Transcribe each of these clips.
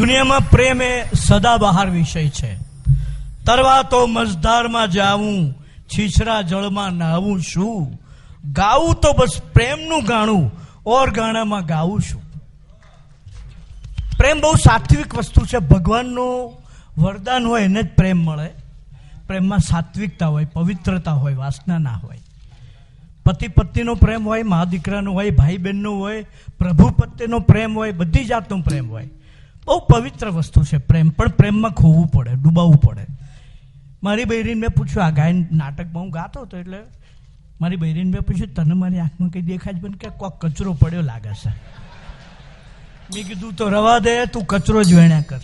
દુનિયામાં પ્રેમ એ સદાબહાર વિષય છે. તરવા તો મઝધારમાં જાવું, છીછરા જળમાં નાવું શું, ગાવું તો બસ પ્રેમનું ગાણું, ઓર ગાણામાં ગાવું શું. પ્રેમ બહુ સાત્વિક વસ્તુ છે. ભગવાનનું વરદાન હોય એને જ પ્રેમ મળે. પ્રેમમાં સાત્વિકતા હોય, પવિત્રતા હોય, વાસના ના હોય. પતિ પત્નીનો પ્રેમ હોય, મા દીકરાનો હોય, ભાઈ બહેનનો હોય, પ્રભુ પ્રત્યેનો પ્રેમ હોય, બધી જાતનો પ્રેમ હોય. બહુ પવિત્ર વસ્તુ છે પ્રેમ. પણ પ્રેમમાં ખોવું પડે, ડૂબાવવું પડે. મારી બહેરીને મેં પૂછ્યું, આ ગાયન નાટકમાં હું ગાતો હતો એટલે મારી બહેરીને મેં પૂછ્યું, તને મારી આંખમાં કંઈ દેખાય જ બને કે કોક કચરો પડ્યો લાગે છે. મેં કીધું તો રવા દે, તું કચરો જ વેણ્યા કર.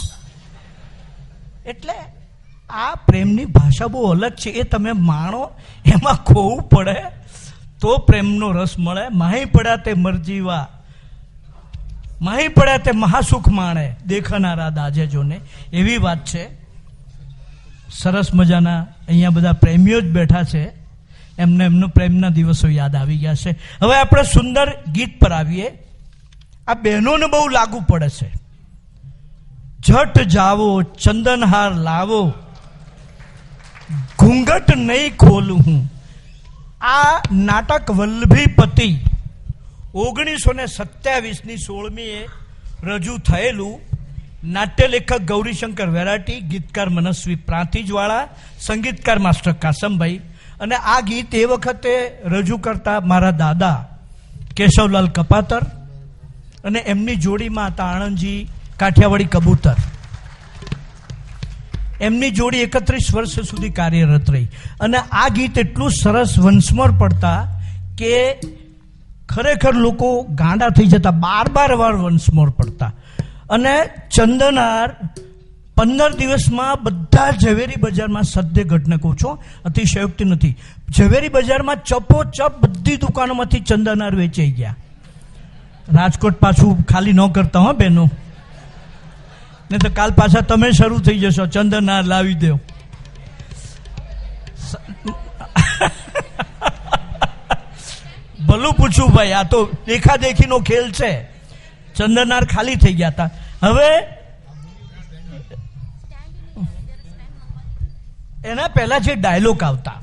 એટલે આ પ્રેમની ભાષા બહુ અલગ છે. એ તમે માણો, એમાં ખોવું પડે તો પ્રેમનો રસ મળે. માહી પડ્યા તે મરજીવા, માહી પડ્યા તે મહાસુખ માણે, દેખનારા દાજે જોને. એવી વાત છે. સરસ મજાના અહીંયા બધા પ્રેમીઓ જ બેઠા છે. એમને એમનો પ્રેમના દિવસો યાદ આવી ગયા છે. હવે આપણે સુંદર ગીત પર આવીએ. આ બહેનોને બહુ લાગુ પડે છે. ઝટ જાવો, ચંદનહાર લાવો, ઘૂંઘટ નહીં ખોલું હું. આ નાટક વલ્લભીપતિ 1927ની 16મીએ રજૂ થયેલું. નાટ્ય લેખક ગૌરીશંકર વેરાટી, ગીતકાર મનસ્વી પ્રાંતિજવાળા, સંગીતકાર માસ્ટર કાસમભાઈ. અને આ ગીત એ વખતે રજૂ કરતા મારા દાદા કેશવલાલ કપાતર અને એમની જોડીમાં હતા આણંદજી કાઠિયાવાડી કબૂતર. એમની જોડી 31 વર્ષ સુધી કાર્યરત રહી. અને આ ગીત એટલું સરસ વંશમોર પડતા કે ખરેખર લોકો ગાંડા થઈ જતા. 12 વાર વંશમોર પડતા. અને ચંદનહાર 15 દિવસમાં બધા ઝવેરી બજારમાં, સદ્ય ઘટને કહું છું, અતિશયોક્તિ નથી, ઝવેરી બજારમાં ચપોચપ બધી દુકાનોમાંથી ચંદનહાર વેચાઈ ગયા. રાજકોટ પાછું ખાલી ન કરતા હો બહેનો, ને તો કાલ પાછા તમે શરૂ થઈ જશો, ચંદનહાર લાવી દો. ભલું પૂછું ભાઈ, આ તો દેખાદેખીનો ખેલ છે. ચંદનહાર ખાલી થઈ ગયા હતા. હવે એના પહેલા જે ડાયલોગ આવતા,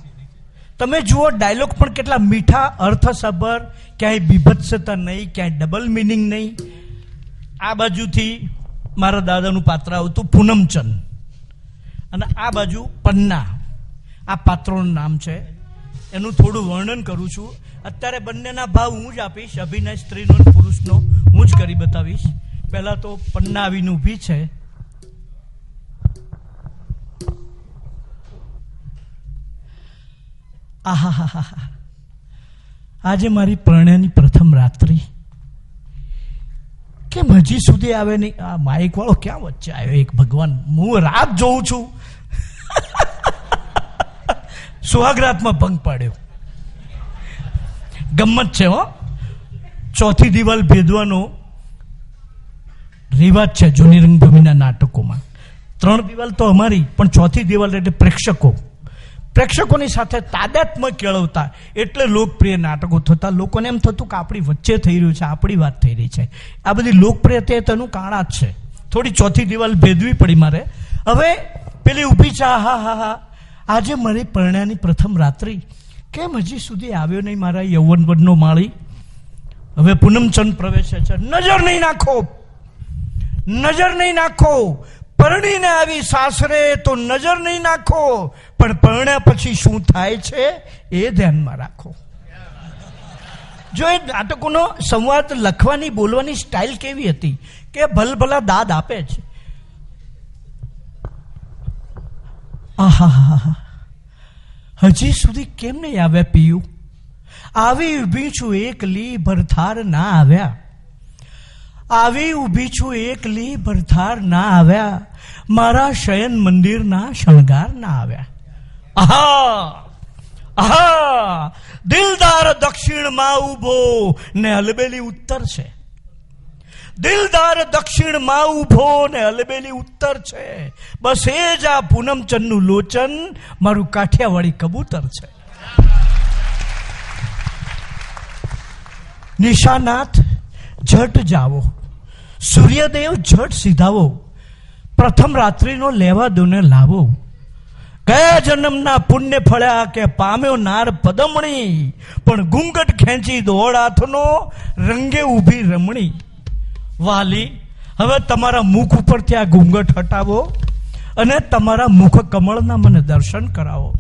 તમે જુઓ ડાયલોગ પણ કેટલા મીઠા, અર્થસભર, ક્યાંય બીભત્સતા નહીં, ક્યાંય ડબલ મિનિંગ નહીં. આ બાજુથી મારા દાદાનું પાત્ર આવતું પૂનમચંદ, અને આ બાજુ પન્ના. આ પાત્રોનું નામ છે. એનું થોડું વર્ણન કરું છું. અત્યારે બંનેના ભાવ હું જ આપીશ. અભિનય સ્ત્રીનો પુરુષનો હું જ કરી બતાવીશ. પહેલા તો પન્ના આવીને ઊભી છે. આહા, આજે મારી પરણ્યાની પ્રથમ રાત્રિ. કેમ હજી સુધી આવે નહીં? આ માઇક વાળો ક્યાં વચ્ચે આવ્યો? એક ભગવાન, હું રાત જોઉં છું. સુહાગરાતમાં ભંગ પાડ્યો. ગમ્મત છે હો. ચોથી દિવાલ ભેદવાનો રિવાજ છે જૂની રંગભૂમિના નાટકોમાં. 3 દિવાલ તો અમારી, પણ ચોથી દિવાલ એટલે પ્રેક્ષકોની સાથે તાદાત્મ્ય કેળવતા. એટલે લોકપ્રિય નાટકો થતા. લોકોને એમ થતું કે આપણી વચ્ચે થઈ રહ્યું છે, આપણી વાત થઈ રહી છે. આ બધી લોકપ્રિયતા તેનું કારણા જ છે. થોડી ચોથી દિવાલ ભેદવી પડી મારે. હવે પેલી ઊભી છે. હા, આજે મારી પરણ્યાની પ્રથમ રાત્રિ. કેમ હજી સુધી આવ્યો નહીં મારા યૌવન વનનો માળી? હવે પૂનમચંદ પ્રવેશે છે. નજર નહીં નાખો. પરણીને આવી સાસરે તો નજર નહીં નાખો, પણ પરણ્યા પછી શું થાય છે એ ધ્યાનમાં રાખો. જો એ નાટકોનો સંવાદ લખવાની, બોલવાની સ્ટાઇલ કેવી હતી કે ભલભલા દાદ આપે છે. આહા, હજી સુધી કેમ નહીં આવ્યા પિયું? આવી ઊભી છું એકલી, ભરથાર ના આવ્યા. આવી ઊભી છું એકલી, ભરથાર ના આવ્યા. મારા શયન મંદિરના શણગાર ના આવ્યા. આહા, દિલદાર દક્ષિણમાં ઊભો ને હલબેલી ઉત્તર છે. દિલદાર દક્ષિણમાં ઊભો ને હલબેલી ઉત્તર છે. બસ એ જ આ પૂનમચંદનું લોચન, મારું કાઠિયાવાડી કબૂતર છે. નિશાનાથ ઝટ જાવો, સૂર્યદેવ ઝટ સીધાવો, પ્રથમ રાત્રિનો લેવા દો ને લાવો. કયા જન્મના પુણ્ય ફળ્યા કે પામ્યો નાર પદમણી, પણ ઘૂંઘટ ખેંચી દોડ હાથનો રંગે ઊભી રમણી. વાલી, હવે તમારા મુખ ઉપરથી આ ઘૂંઘટ હટાવો અને તમારા મુખ કમળના મને દર્શન કરાવો.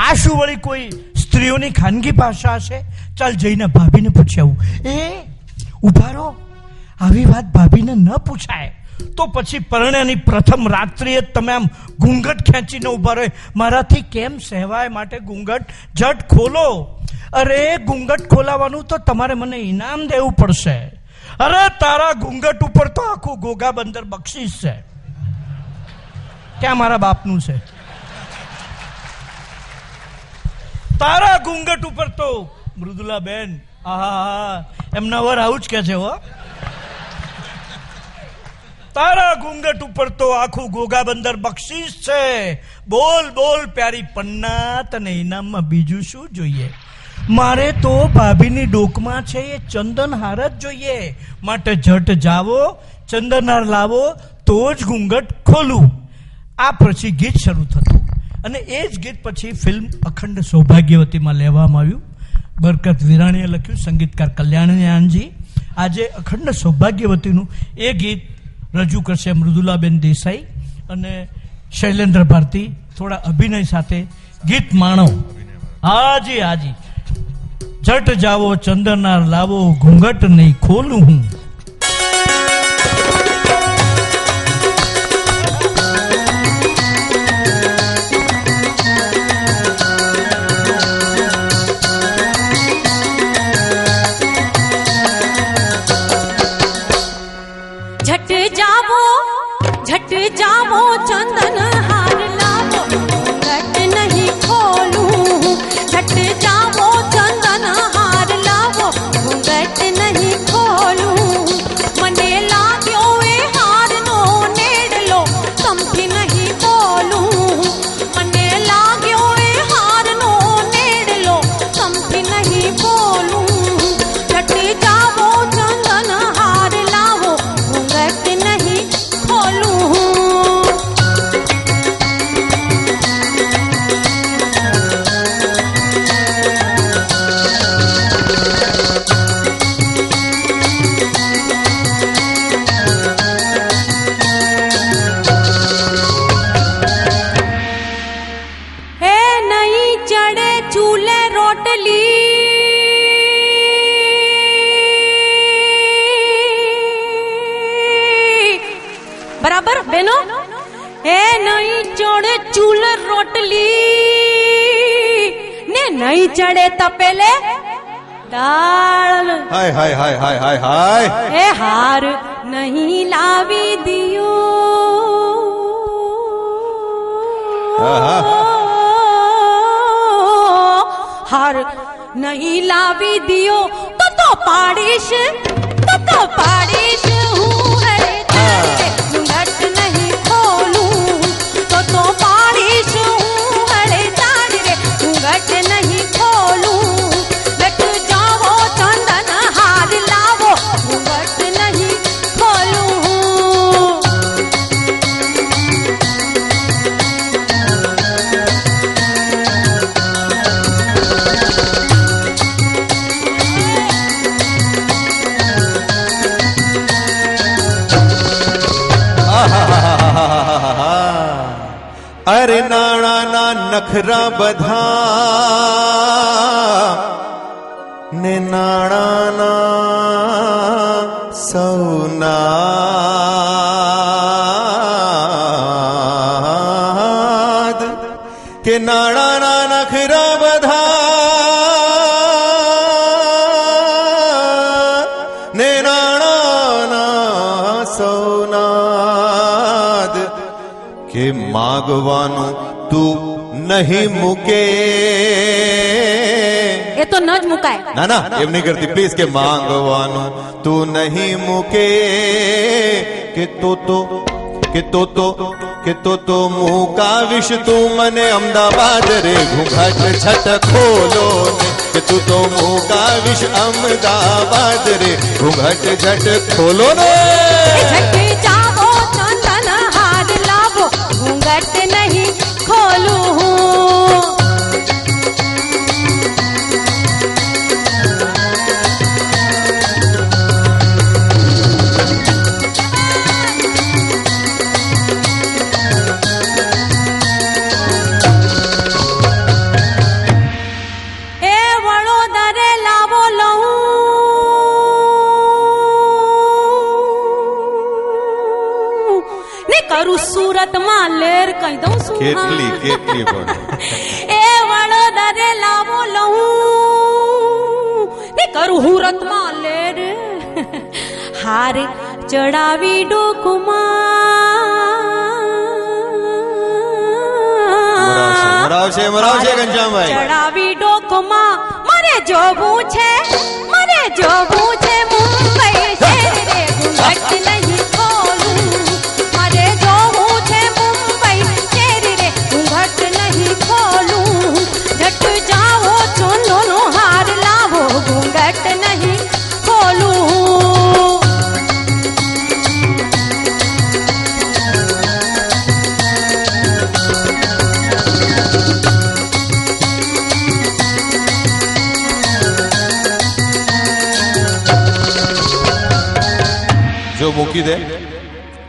આ શું વળી કોઈ સ્ત્રીઓની ખાનગી ભાષા હશે? ચાલ જઈને ભાભીને પૂછ્યાવું. એ ઉભા રહો, આવી વાત ભાભીને ન પૂછાય. તો પછી પરણ્યાની પ્રથમ રાત્રિએ તમે આમ ઘૂંઘટ ખેંચીને ઉભા રહો. મારાથી કેમ સહેવાય, માટે ઘૂંઘટ ઝટ ખોલો. અરે ઘૂંઘટ ખોલાવાનું તો તમારે મને ઇનામ દેવું પડશે. અરે તારા ઘૂંઘટ ઉપર તો આખું ઘોઘા બંદર બક્ષીસ છે. ક્યાં મારા બાપનું છે? તારા ઘૂંઘટ ઉપર તો મૃદુલા બેન, આહા, એમના વર આવું જ કે છે હો. તારા ઘૂંઘટ ઉપર તો આખું ઘોઘા બંદર બક્ષીસ છે. બોલ બોલ પ્યારી પન્ના, તને ઇનામમાં બીજું શું જોઈએ? મારે તો ભાભીની ડોકમાં છે એ ચંદનહાર જ જોઈએ. માટે ઝટ જાવો, ચંદનહાર લાવો તો જ ઘૂંઘટ ખોલું. આ પછી ગીત શરૂ થતું અને એ જ ગીત પછી ફિલ્મ અખંડ સૌભાગ્યવતીમાં લેવામાં આવ્યું. બરકત વિરાણીએ લખ્યું, સંગીતકાર કલ્યાણજી. આજે અખંડ સૌભાગ્યવતીનું એ ગીત રજૂ કરશે મૃદુલાબેન દેસાઈ અને શૈલેન્દ્ર ભારતી. થોડા અભિનય સાથે ગીત માણો. હાજી હાજી. ઝટ જાવો, ચંદનહાર લાવો, ઘૂંઘટ નહીં ખોલું હું. झट जावो चंदन हार लावो, घूंघट नहीं खोलूं. झट जावो चंदन हार लावो, घूंघट नहीं खोलूं. मने लाग्यो ए हार नो नेडलो, तमथी नहीं बोलूं. मने लाग्यो ए हार नो नेडलो, तमथी नहीं बोलूं. झट जावो चंदन हार लावो, घूंघट नहीं खोलूं. बराबर बेनो, ए नहीं चढ़े चूल रोटली ने नहीं चढ़े तपेले दाल. हाय हाय हाय हाय हाय हाय. ए हार नहीं लावी दियो, हार नहीं लावी दियो तो पाड़ीश हूँ है. घूंघट नहीं खोलूं तो पाड़ीश हूँ हरे चांद रे. घूंघट नहीं खोलूं. झट जावो चंदन हार लावो, घूंघट नहीं खोलूं. અરે નાણાના નખરા બધા ને નાણાના સૌનાદ કે નાણાના નખરા બધા ને નાણાના સૌનાદ કે માગવાનું તું નહીં મૂકે. એ તો ન જ મુકાય. ના ના એમ નહીં કરતી પ્લીઝ. કે માંગવાનું તું નહીં મૂકે કે તો મુકાવીશ તું મને અમદાવાદ રે. ઘૂંઘટ છટ ખોલો ને કે તું તો મુકાવીશ અમદાવાદ રે. ઘૂંઘટ છટ ખોલો ને. झट કરું સુરત માં લેર કહી દઉં છું કેટલી કેટલી પણ એ વડોદરે લાવો લઉં ને કરું હુરત માં લેર હાર ચડાવી ડોકમાં મરાવશે ઘનશ્યામભાઈ ચડાવી ડોકમાં મારે જોવું છે મુંબઈ શહેર રે ઘૂંઘટ નહીં ખોલું મારે જોવું છે મુંબઈ શહેર રે ઘૂંઘટ નહીં ખોલું જટ જાઓ ચોંદોનો હાર લાવો ઘૂંઘટ નહીં ખોલું જો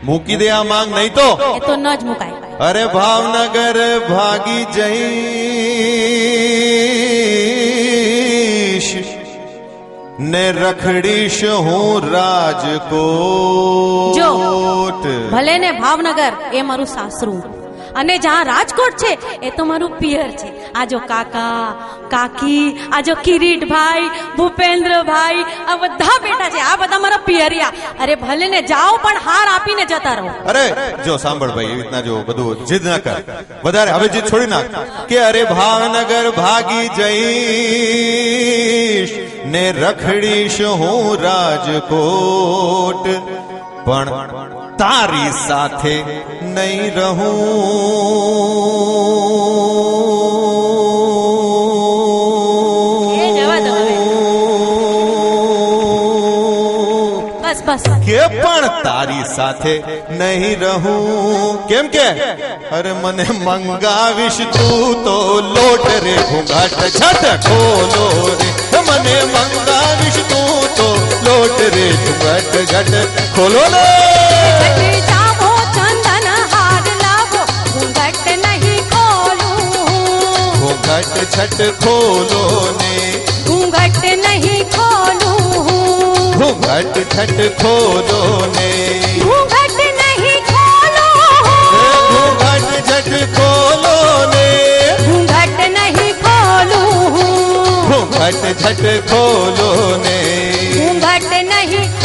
મૂકી દે આ માંગ નહીં તો એ તો ન જ મુકાય અરે ભાવનગર ભાગી જઈશ ને રખડીશ હું રાજકોટ ભલે ને ભાવનગર એ મારું સાસરું અને જ્યાં રાજકોટ છે એ તો મારું પિયર છે આ જો કાકા કાકી આ જો કિરીટભાઈ ભૂપેન્દ્રભાઈ આ બધા બેટા છે આ બધા મારા પિયરિયા અરે ભલે ને જાઓ પણ હાર આપીને જતા રહો અરે જો સાંભળ ભાઈ એવી રીતના જો બધું જીદ ના કર વધારે હવે જીદ છોડી નાખ કે અરે ભાવનગર ભાગી જઈશ ને રખડીશ હું રાજકોટ પણ તારી સાથે નહીં રહું એ જવા દો હવે બસ બસ કે પણ તારી સાથે નહીં રહું કેમ કે અરે મને મંગાવીશ તું તો લોટ રે ઘૂંઘાટ છટ ખોલો રે મને મંગાવીશ તું તો લોટ રે ઘૂંઘાટ છટ ખોલો ને જાવો ચંદન હાર લાવો ઘૂંઘટ નહીં ખોલું ઘૂંઘાટ છટ ખોલો ને ઘૂંઘટ નહીં ખોલું ઘૂંઘાટ છટ ખોલો ને ઘૂંઘટ નહીં ખોલું ઘૂંઘાટ છટ ખોલો ને ઘૂંઘટ નહીં ખોલું ઘૂંઘાટ છટ ખોલો ને ઘૂંઘટ નહીં